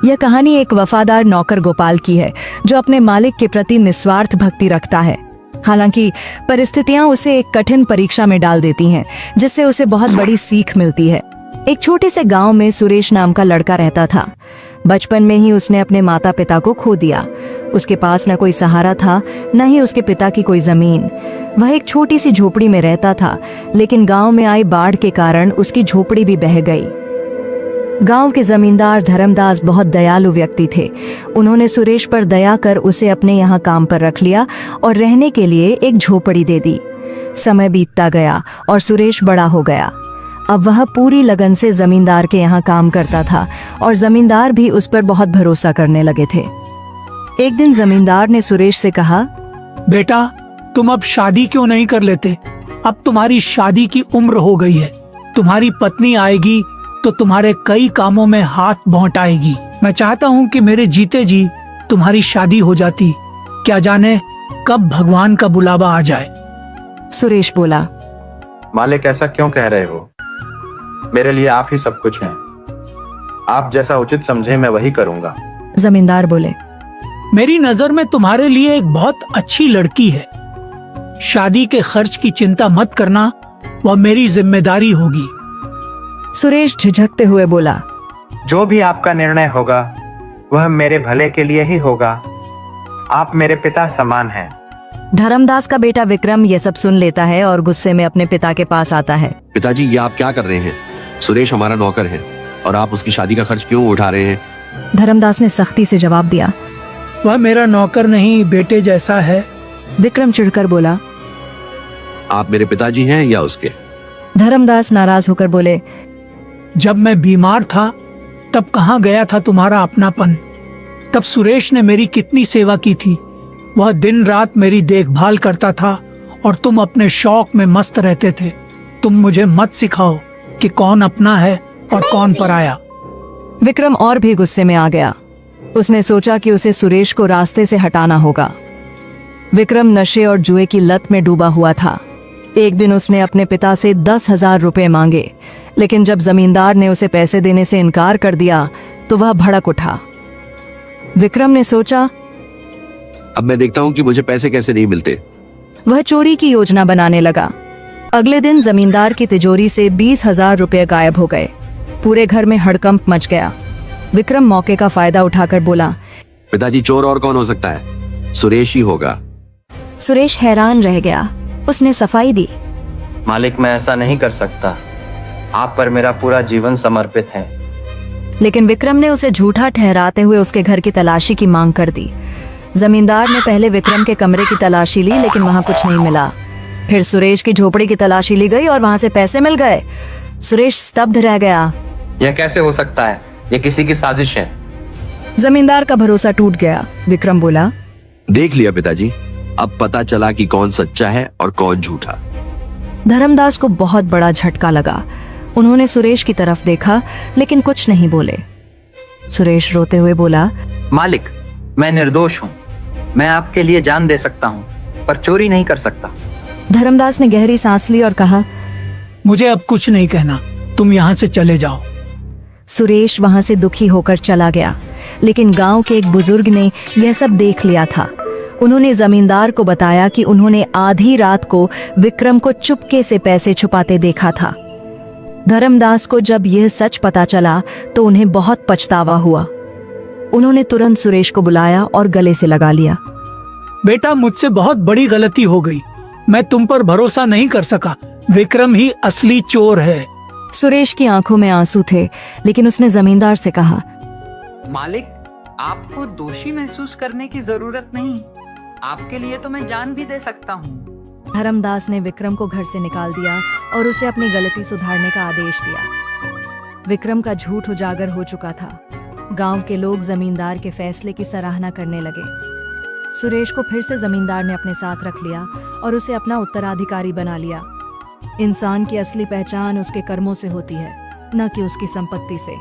यह कहानी एक वफादार नौकर गोपाल की है जो अपने मालिक के प्रति निस्वार्थ भक्ति रखता है। हालांकि परिस्थितियां उसे एक कठिन परीक्षा में डाल देती हैं, जिससे उसे बहुत बड़ी सीख मिलती है। एक छोटे से गांव में सुरेश नाम का लड़का रहता था। बचपन में ही उसने अपने माता पिता को खो दिया। उसके पास न कोई सहारा था, न ही उसके पिता की कोई जमीन। वह एक छोटी सी झोपड़ी में रहता था, लेकिन गांव में आई बाढ़ के कारण उसकी झोपड़ी भी बह गई। गांव के जमींदार धर्मदास बहुत दयालु व्यक्ति थे। उन्होंने सुरेश पर दया कर उसे अपने यहाँ काम पर रख लिया और रहने के लिए एक झोपड़ी दे दी। समय बीतता गया और सुरेश बड़ा हो गया। अब वह पूरी लगन से जमींदार के यहाँ काम करता था और जमींदार भी उस पर बहुत भरोसा करने लगे थे। एक दिन जमींदार ने सुरेश से कहा, बेटा, तुम अब शादी क्यों नहीं कर लेते? अब तुम्हारी शादी की उम्र हो गई है। तुम्हारी पत्नी आएगी तो तुम्हारे कई कामों में हाथ बौंटाएगी। मैं चाहता हूँ कि मेरे जीते जी तुम्हारी शादी हो जाती। क्या जाने कब भगवान का बुलावा आ जाए। सुरेश बोला, मालिक, ऐसा क्यों कह रहे हो? मेरे लिए आप ही सब कुछ हैं। आप जैसा उचित समझे मैं वही करूंगा। जमींदार बोले, मेरी नजर में तुम्हारे लिए एक बहुत अच्छी लड़की है। शादी के खर्च की चिंता मत करना, वह मेरी जिम्मेदारी होगी। सुरेश झिझकते हुए बोला, जो भी आपका निर्णय होगा वह मेरे भले के लिए ही होगा। आप मेरे पिता समान हैं। धर्मदास का बेटा विक्रम यह सब सुन लेता है और गुस्से में अपने पिता के पास आता है। पिताजी, ये आप क्या कर रहे हैं? सुरेश हमारा नौकर है और आप उसकी शादी का खर्च क्यों उठा रहे हैं? धर्मदास ने सख्ती से जवाब दिया, वह मेरा नौकर नहीं, बेटे जैसा है। विक्रम चिढ़कर बोला, आप मेरे पिताजी हैं या उसके? धर्मदास नाराज होकर बोले, जब मैं बीमार था तब कहाँ गया था तुम्हारा अपनापन? तब सुरेश ने मेरी कितनी सेवा की थी। वह दिन रात मेरी देखभाल करता था और तुम अपने शौक में मस्त रहते थे। तुम मुझे मत सिखाओ कि कौन अपना है और कौन पराया। विक्रम और भी गुस्से में आ गया। उसने सोचा कि उसे सुरेश को रास्ते से हटाना होगा। विक्रम नशे और जुए की लत में डूबा हुआ था। एक दिन उसने अपने पिता से 10,000 रुपए मांगे, लेकिन जब जमींदार ने उसे पैसे देने से इनकार कर दिया तो वह भड़क उठा। विक्रम ने सोचा, अब मैं देखता हूँ कि मुझे पैसे कैसे नहीं मिलते। वह चोरी की योजना बनाने लगा। अगले दिन जमींदार की तिजोरी से 20,000 रुपए गायब हो गए। पूरे घर में हड़कंप मच गया। विक्रम मौके का फायदा उठाकर बोला, पिताजी, चोर और कौन हो सकता है? सुरेश ही होगा। सुरेश हैरान रह गया। उसने सफाई दी, मालिक, मैं ऐसा नहीं कर सकता। आप पर मेरा पूरा जीवन समर्पित है। लेकिन विक्रम ने उसे झूठा ठहराते हुए उसके घर की तलाशी की मांग कर दी। जमींदार ने पहले विक्रम के कमरे की तलाशी ली, लेकिन वहां कुछ नहीं मिला। फिर सुरेश की झोपड़ी की तलाशी ली गई और वहां से पैसे मिल गए। सुरेश स्तब्ध रह गया। यह कैसे हो सकता है? यह किसी की साजिश है। जमींदार का भरोसा टूट गया। विक्रम बोला, देख लिया पिताजी, अब पता चला कि कौन सच्चा है और कौन झूठा। धर्मदास को बहुत बड़ा झटका लगा। उन्होंने सुरेश की तरफ देखा, लेकिन कुछ नहीं बोले। सुरेश रोते हुए बोला, मालिक, मैं निर्दोष हूँ। मैं आपके लिए जान दे सकता हूँ, पर चोरी नहीं कर सकता। धर्मदास ने गहरी सांस ली और कहा, मुझे अब कुछ नहीं कहना, तुम यहाँ से चले जाओ। सुरेश वहां से दुखी होकर चला गया। लेकिन गांव के एक बुजुर्ग ने यह सब देख लिया था। उन्होंने जमींदार को बताया कि उन्होंने आधी रात को विक्रम को चुपके से पैसे छुपाते देखा था। धर्मदास को जब यह सच पता चला तो उन्हें बहुत पछतावा हुआ। उन्होंने तुरंत सुरेश को बुलाया और गले से लगा लिया। बेटा, मुझसे बहुत बड़ी गलती हो गई। मैं तुम पर भरोसा नहीं कर सका। विक्रम ही असली चोर है। सुरेश की आंखों में आंसू थे, लेकिन उसने जमींदार से कहा, मालिक, आपको दोषी महसूस करने की जरूरत नहीं। आपके लिए तो मैं जान भी दे सकता हूँ। धर्मदास ने विक्रम को घर से निकाल दिया और उसे अपनी गलती सुधारने का आदेश दिया। विक्रम का झूठ उजागर हो चुका था। गांव के लोग जमींदार के फैसले की सराहना करने लगे। सुरेश को फिर से जमींदार ने अपने साथ रख लिया और उसे अपना उत्तराधिकारी बना लिया। इंसान की असली पहचान उसके कर्मों से होती है, न कि उसकी संपत्ति से।